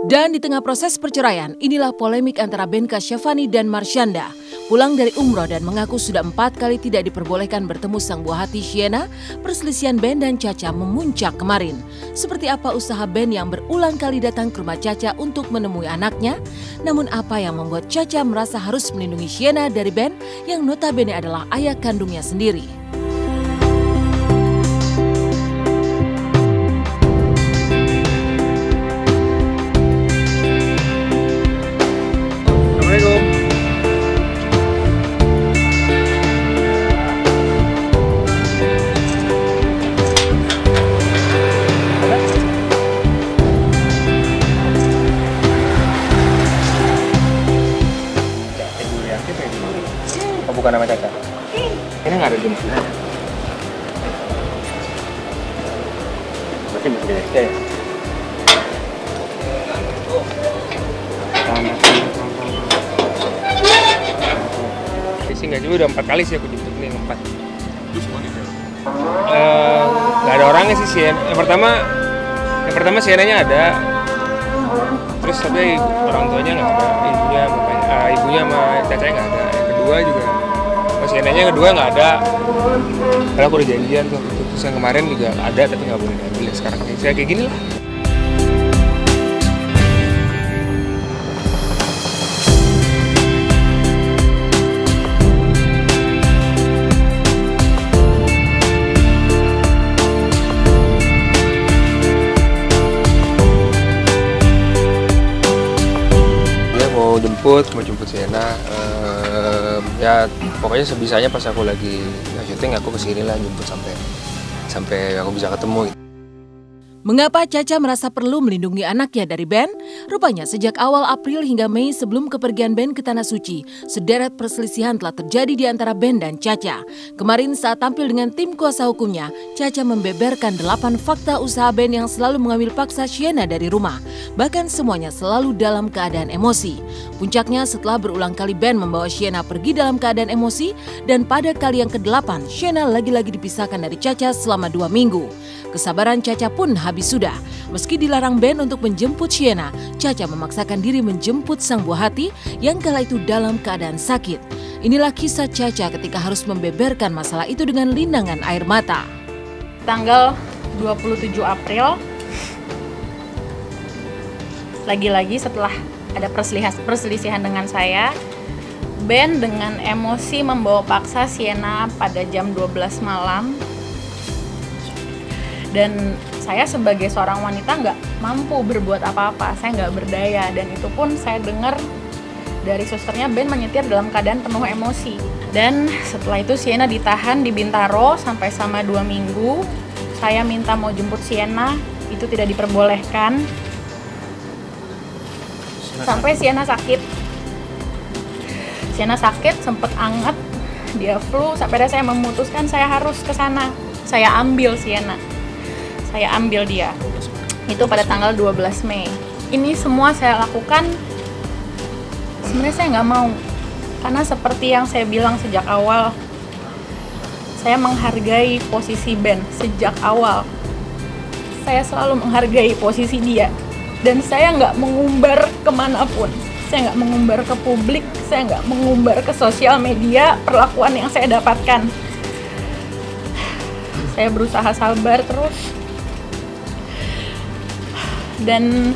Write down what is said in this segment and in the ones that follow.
Dan di tengah proses perceraian, inilah polemik antara Ben Kasyafani dan Marsyanda. Pulang dari umroh dan mengaku sudah 4 kali tidak diperbolehkan bertemu sang buah hati Sienna, perselisihan Ben dan Caca memuncak kemarin. Seperti apa usaha Ben yang berulang kali datang ke rumah Caca untuk menemui anaknya? Namun apa yang membuat Caca merasa harus melindungi Sienna dari Ben yang notabene adalah ayah kandungnya sendiri? Bukan nama Caca. Ini nggak ada jenisnya. Masih bisa jadi ya. Sih nggak juga udah 4 kali sih aku jemput nih 4. Itu semua di dalam. Nggak ada orangnya sih Yang pertama Sienna-nya ada. Terus tapi orang tuanya nggak ada. Ibunya sama Cacanya nggak ada. Yang kedua juga. Sienna-nya kedua nggak ada, karena aku udah janjian tuh. Terus yang kemarin juga ada tapi nggak boleh diambil. Sekarang saya kayak gini lah. Dia mau jemput Sienna. Ya pokoknya sebisanya pas aku lagi syuting aku kesini lah jemput sampai aku bisa ketemu. Mengapa Caca merasa perlu melindungi anaknya dari Ben? Rupanya sejak awal April hingga Mei sebelum kepergian Ben ke Tanah Suci, sederet perselisihan telah terjadi di antara Ben dan Caca. Kemarin saat tampil dengan tim kuasa hukumnya, Caca membeberkan 8 fakta usaha Ben yang selalu mengambil paksa Sienna dari rumah. Bahkan semuanya selalu dalam keadaan emosi. Puncaknya setelah berulang kali Ben membawa Sienna pergi dalam keadaan emosi, dan pada kali yang ke-8, Sienna lagi-lagi dipisahkan dari Caca selama 2 minggu. Kesabaran Caca pun habis sudah. Meski dilarang Ben untuk menjemput Sienna, Caca memaksakan diri menjemput sang buah hati yang kala itu dalam keadaan sakit. Inilah kisah Caca ketika harus membeberkan masalah itu dengan linangan air mata. Tanggal 27 April, lagi-lagi setelah ada perselisihan dengan saya, Ben dengan emosi membawa paksa Sienna pada jam 12 malam. Dan saya sebagai seorang wanita nggak mampu berbuat apa-apa, saya nggak berdaya. Dan itu pun saya dengar dari susternya Ben menyetir dalam keadaan penuh emosi. Dan setelah itu Sienna ditahan di Bintaro sampai sama 2 minggu. Saya minta mau jemput Sienna, itu tidak diperbolehkan. Sampai Sienna sakit. Sienna sakit, sempet anget, dia flu, sampai saya memutuskan saya harus ke sana. Saya ambil Sienna. Saya ambil dia. Itu pada tanggal 12 Mei. Ini semua saya lakukan, sebenarnya saya nggak mau. Karena seperti yang saya bilang sejak awal, saya menghargai posisi Ben sejak awal. Saya selalu menghargai posisi dia. Dan saya nggak mengumbar kemanapun. Saya nggak mengumbar ke publik, saya nggak mengumbar ke sosial media perlakuan yang saya dapatkan. Saya berusaha sabar terus. Dan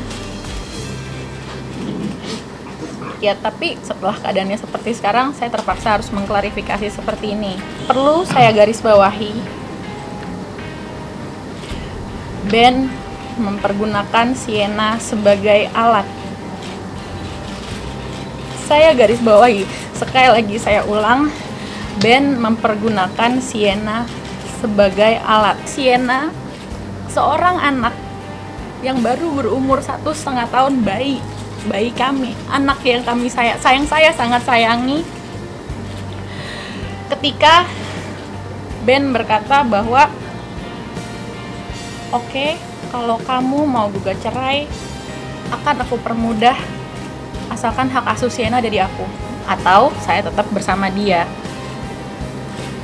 ya tapi setelah keadaannya seperti sekarang, saya terpaksa harus mengklarifikasi seperti ini. Perlu saya garis bawahi, Ben mempergunakan Sienna sebagai alat. Saya garis bawahi, sekali lagi saya ulang, Ben mempergunakan Sienna sebagai alat. Sienna seorang anak yang baru berumur 1,5 tahun, bayi kami, anak yang saya sangat sayangi. Ketika Ben berkata bahwa oke, kalau kamu mau gugat cerai, akan aku permudah asalkan hak asuh Sienna ada di aku, atau saya tetap bersama dia.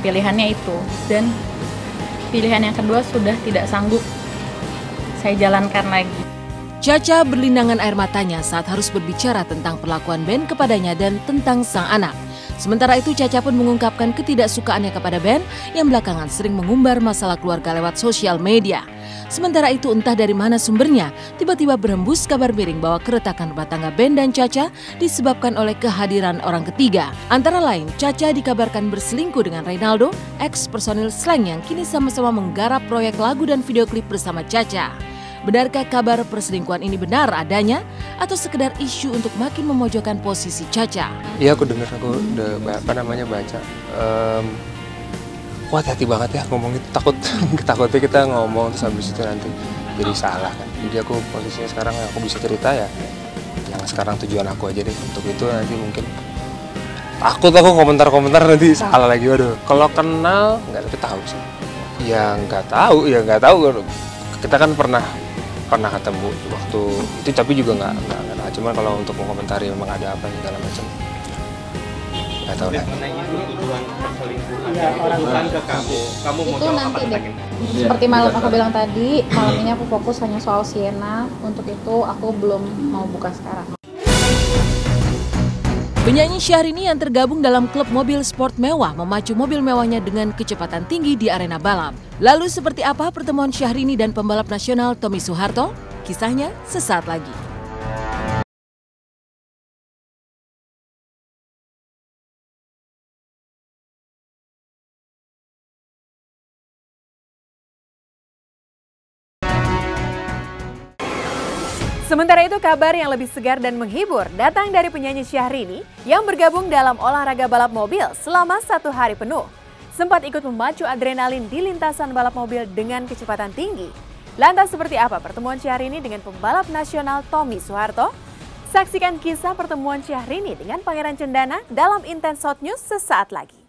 Pilihannya itu, dan pilihan yang kedua sudah tidak sanggup saya jalankan lagi. Caca berlinangan air matanya saat harus berbicara tentang perlakuan Ben kepadanya dan tentang sang anak. Sementara itu Caca pun mengungkapkan ketidaksukaannya kepada Ben yang belakangan sering mengumbar masalah keluarga lewat sosial media. Sementara itu entah dari mana sumbernya, tiba-tiba berembus kabar miring bahwa keretakan rumah tangga Ben dan Caca disebabkan oleh kehadiran orang ketiga. Antara lain, Caca dikabarkan berselingkuh dengan Reynaldo, ex personil Slank yang kini sama-sama menggarap proyek lagu dan video klip bersama Caca. Benarkah kabar perselingkuhan ini benar adanya atau sekedar isu untuk makin memojokkan posisi Caca? Iya, aku dengar, aku udah baca. Wah, hati-hati banget ya ngomong itu, takutnya kita ngomong terus habis itu nanti jadi salah kan. Jadi aku posisinya sekarang aku bisa cerita ya yang sekarang tujuan aku aja deh. Untuk itu nanti mungkin takut aku komentar nanti salah lagi. Waduh, kalau kenal nggak tahu sih. Ya nggak tahu. Kita kan pernah ketemu waktu itu, tapi juga nggak cuman kalau untuk mengomentari memang ada apa segala macam nggak tahu lah. Tuduhan perselingkuhan orang ke kamu mau itu jawab nanti apa? deh. Seperti malam aku bilang tadi, malam ini aku fokus hanya soal Sienna. Untuk itu aku belum mau buka sekarang. Penyanyi Syahrini yang tergabung dalam klub mobil sport mewah memacu mobil mewahnya dengan kecepatan tinggi di arena balap. Lalu seperti apa pertemuan Syahrini dan pembalap nasional Tommy Soeharto? Kisahnya sesaat lagi. Sementara itu kabar yang lebih segar dan menghibur datang dari penyanyi Syahrini yang bergabung dalam olahraga balap mobil selama 1 hari penuh. Sempat ikut memacu adrenalin di lintasan balap mobil dengan kecepatan tinggi. Lantas seperti apa pertemuan Syahrini dengan pembalap nasional Tommy Soeharto? Saksikan kisah pertemuan Syahrini dengan Pangeran Cendana dalam Intense Hot News sesaat lagi.